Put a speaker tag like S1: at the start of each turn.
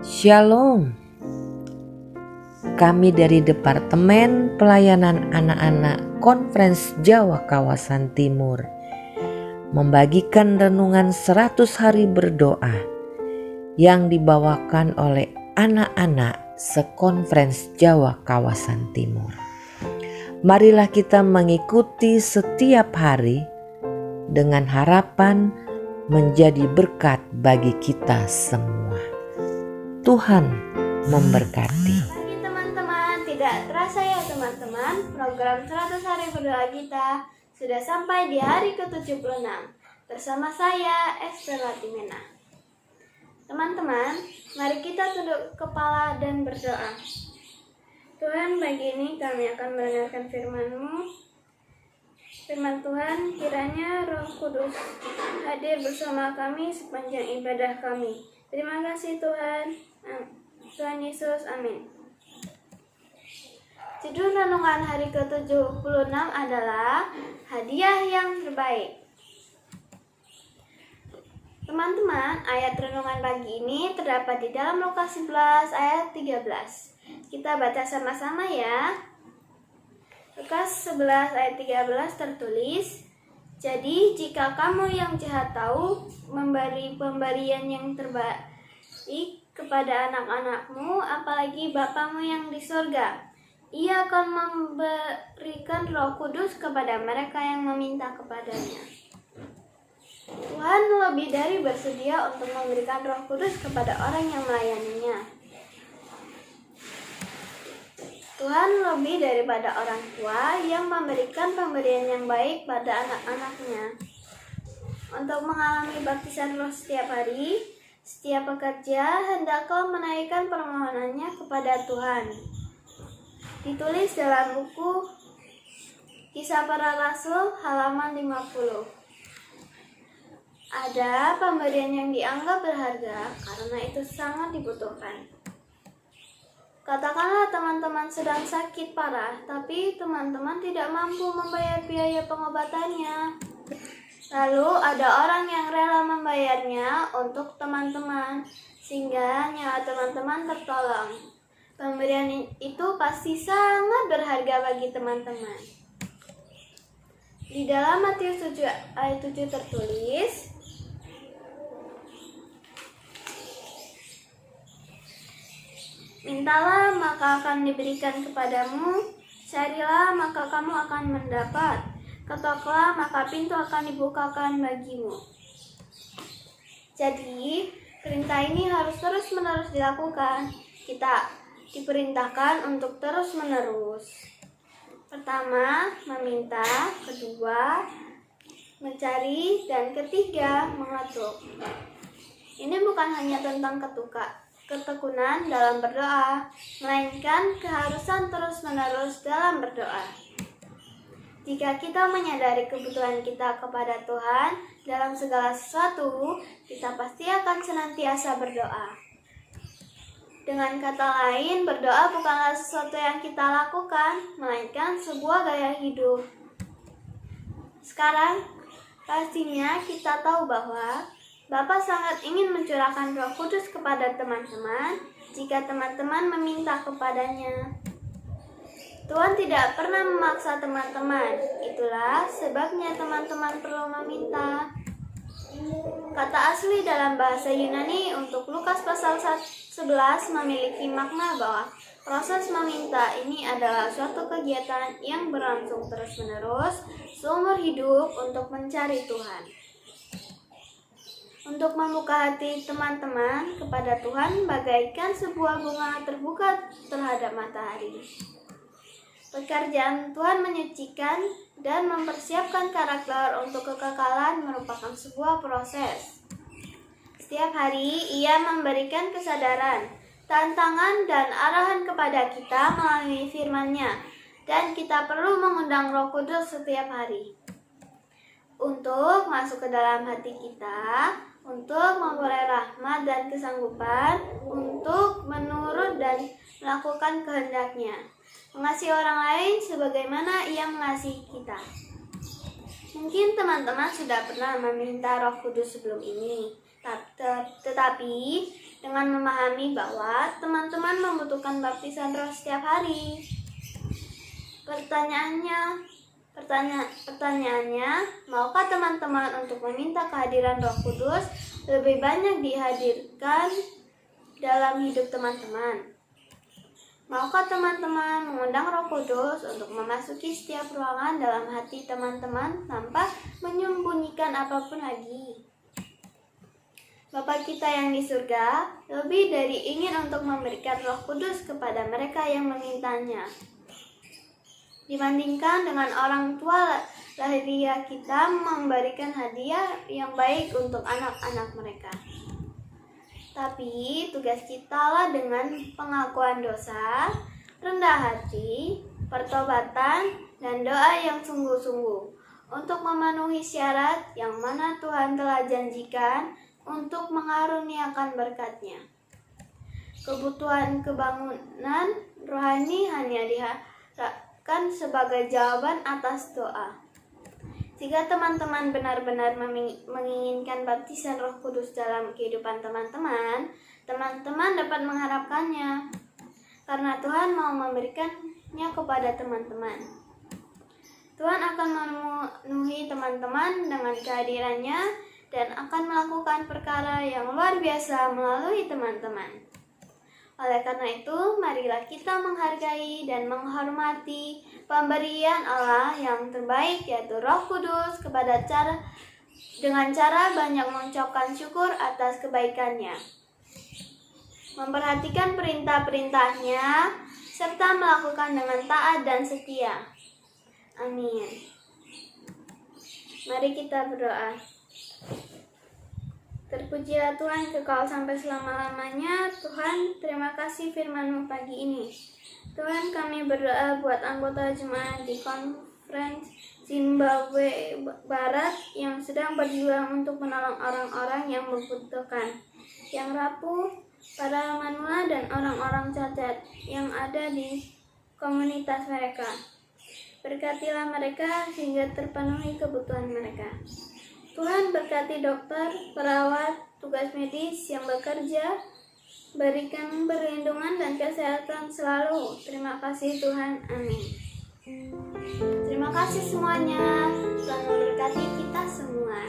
S1: Shalom. Kami dari Departemen Pelayanan Anak-anak Konferensi Jawa Kawasan Timur membagikan renungan 100 hari berdoa yang dibawakan oleh anak-anak sekonferensi Jawa Kawasan Timur. Marilah kita mengikuti setiap hari dengan harapan menjadi berkat bagi kita semua. Tuhan memberkati.
S2: Pagi teman-teman, tidak terasa ya teman-teman, program 100 hari berdoa kita sudah sampai di hari ke-76 bersama saya Esther Latimena. Teman-teman, mari kita tunduk kepala dan berdoa. Tuhan, pagi ini kami akan mendengarkan firman-Mu. Firman Tuhan, kiranya Roh Kudus hadir bersama kami sepanjang ibadah kami. Terima kasih Tuhan. Tuhan Yesus, amin. Judul renungan hari ke-76 adalah hadiah yang terbaik. Teman-teman, ayat renungan pagi ini terdapat di dalam Lukas 11 ayat 13. Kita baca sama-sama ya. Lukas 11 ayat 13 tertulis, "Jadi jika kamu yang jahat tahu memberi pemberian yang terbaik kepada anak-anakmu, apalagi Bapamu yang di surga, Ia akan memberikan Roh Kudus kepada mereka yang meminta kepadanya." Tuhan lebih dari bersedia untuk memberikan Roh Kudus kepada orang yang melayaninya. Tuhan lebih daripada orang tua yang memberikan pemberian yang baik pada anak-anaknya. Untuk mengalami baptisan Roh setiap hari, setiap pekerja hendaklah menaikkan permohonannya kepada Tuhan. Ditulis dalam buku Kisah Para Rasul halaman 50. Ada pemberian yang dianggap berharga karena itu sangat dibutuhkan. Katakanlah teman-teman sedang sakit parah, tapi teman-teman tidak mampu membayar biaya pengobatannya. Lalu ada orang yang rela membayarnya untuk teman-teman, sehingga nyawa teman-teman tertolong. Pemberian itu pasti sangat berharga bagi teman-teman. Di dalam Matius 7 ayat 7 tertulis, "Mintalah maka akan diberikan kepadamu, carilah maka kamu akan mendapat, ketoklah maka pintu akan dibukakan bagimu." Jadi, perintah ini harus terus-menerus dilakukan. Kita diperintahkan untuk terus-menerus. Pertama, meminta, kedua, mencari, dan ketiga, mengetuk. Ini bukan hanya tentang ketekunan dalam berdoa, melainkan keharusan terus-menerus dalam berdoa. Jika kita menyadari kebutuhan kita kepada Tuhan dalam segala sesuatu, kita pasti akan senantiasa berdoa. Dengan kata lain, berdoa bukanlah sesuatu yang kita lakukan, melainkan sebuah gaya hidup. Sekarang, pastinya kita tahu bahwa Bapa sangat ingin mencurahkan Roh Kudus kepada teman-teman jika teman-teman meminta kepadanya. Tuhan tidak pernah memaksa teman-teman, itulah sebabnya teman-teman perlu meminta. Kata asli dalam bahasa Yunani untuk Lukas pasal 11 memiliki makna bahwa proses meminta ini adalah suatu kegiatan yang berlangsung terus-menerus seumur hidup untuk mencari Tuhan. Untuk membuka hati teman-teman kepada Tuhan bagaikan sebuah bunga terbuka terhadap matahari. Pekerjaan Tuhan menyucikan dan mempersiapkan karakter untuk kekekalan merupakan sebuah proses. Setiap hari Ia memberikan kesadaran, tantangan, dan arahan kepada kita melalui firman-Nya, dan kita perlu mengundang Roh Kudus setiap hari untuk masuk ke dalam hati kita, untuk memperoleh rahmat dan kesanggupan untuk menurut dan melakukan kehendak-Nya, mengasihi orang lain sebagaimana Ia mengasihi kita. Mungkin teman-teman sudah pernah meminta Roh Kudus sebelum ini. Tetapi dengan memahami bahwa teman-teman membutuhkan baptisan roh setiap hari. Pertanyaannya, maukah teman-teman untuk meminta kehadiran Roh Kudus lebih banyak dihadirkan dalam hidup teman-teman? Maukah teman-teman mengundang Roh Kudus untuk memasuki setiap ruangan dalam hati teman-teman tanpa menyembunyikan apapun lagi? Bapa kita yang di surga lebih dari ingin untuk memberikan Roh Kudus kepada mereka yang memintanya. Dibandingkan dengan orang tua lahiriah kita memberikan hadiah yang baik untuk anak-anak mereka. Tapi tugas kita lah dengan pengakuan dosa, rendah hati, pertobatan, dan doa yang sungguh-sungguh untuk memenuhi syarat yang mana Tuhan telah janjikan untuk mengaruniakan berkat-Nya. Kebutuhan kebangunan rohani hanya diharapkan sebagai jawaban atas doa. Jika teman-teman benar-benar menginginkan baptisan Roh Kudus dalam kehidupan teman-teman, teman-teman dapat mengharapkannya, karena Tuhan mau memberikannya kepada teman-teman. Tuhan akan memenuhi teman-teman dengan kehadirannya dan akan melakukan perkara yang luar biasa melalui teman-teman. Oleh karena itu, marilah kita menghargai dan menghormati pemberian Allah yang terbaik, yaitu Roh Kudus, dengan cara banyak mengucapkan syukur atas kebaikannya, memperhatikan perintah-perintahnya, serta melakukan dengan taat dan setia. Amin. Mari kita berdoa. Terpujilah Tuhan, kekal sampai selama-lamanya. Tuhan, terima kasih firman-Mu pagi ini. Tuhan, kami berdoa buat anggota jemaat di Conference Zimbabwe Barat yang sedang berjuang untuk menolong orang-orang yang membutuhkan, yang rapuh, para manula, dan orang-orang cacat yang ada di komunitas mereka. Berkatilah mereka hingga terpenuhi kebutuhan mereka. Tuhan, berkati dokter, perawat, tugas medis yang bekerja, berikan perlindungan dan kesehatan selalu. Terima kasih Tuhan, amin. Terima kasih semuanya, Tuhan memberkati kita semua.